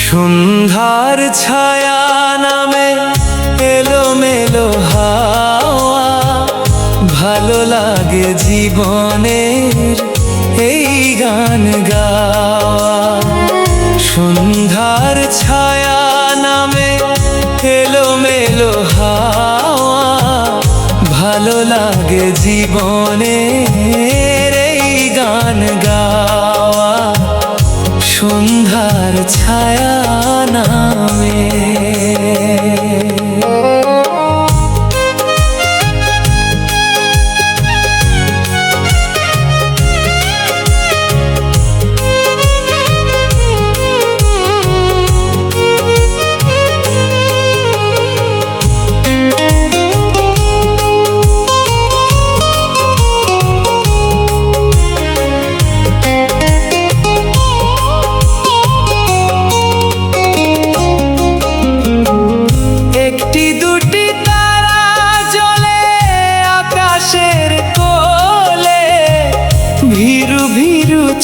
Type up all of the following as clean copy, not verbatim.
সন্ধ্যার ছায়া নামে এলোমেলো হাওয়া, ভালো লাগে জীবনের এই গান গাওয়া। সন্ধ্যার ছায়া নামে এলোমেলো হাওয়া, ভালো লাগে জীবনের এই গান গাওয়া। সন্ধ্যার ছায়া নামে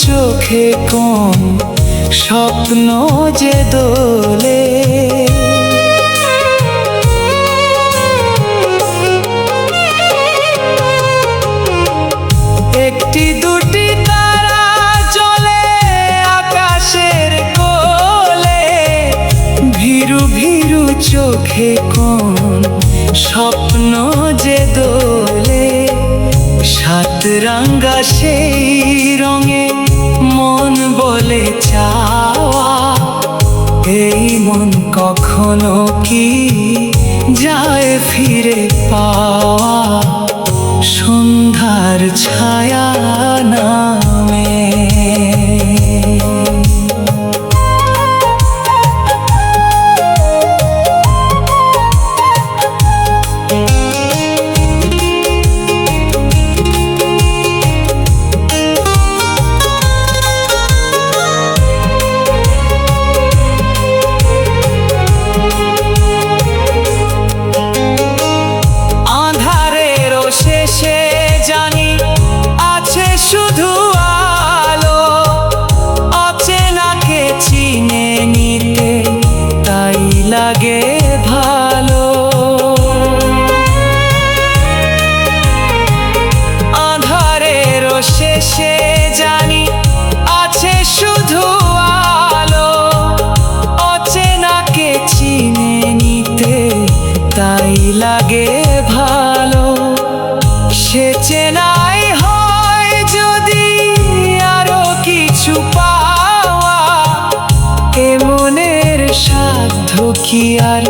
চোখে কম স্বপ্ন যে দোলে। একটি দুটি তারা জ্বলে আকাশের কোলে, ভীরু ভীরু চোখে কোন স্বপ্ন যে দোলে। সাত রাঙ্গা সেই রঙে মন বলে চাওয়া, এই মন কখনো কি যায় ফিরে পাওয়া। সন্ধ্যার ছায়া নামে লাগে ভালো। আঁধারের শেষে জানি আছে শুধু আলো, অচেনাকে চিনে নিতে তাই লাগে ভালো। সে চেনাই হয় যদি আরো কিছু পাওয়া, এমনের সাধ্য কি আর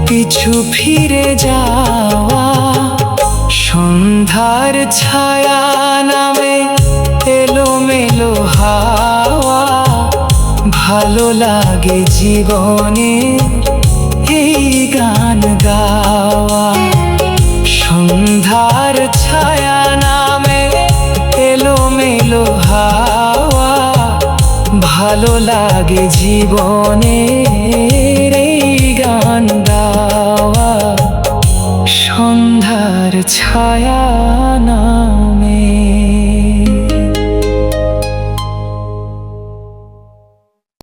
পিছু ফিরে যাওয়া। সন্ধ্যার ছায়া নামে এলোমেলো হাওয়া, ভালো লাগে জীবনে এই গান গাওয়া। সন্ধ্যার ছায়া নামে এলোমেলো হাওয়া, ভালো লাগে জীবনের এই গান গাওয়া। সন্ধ্যার ছায়া নামে।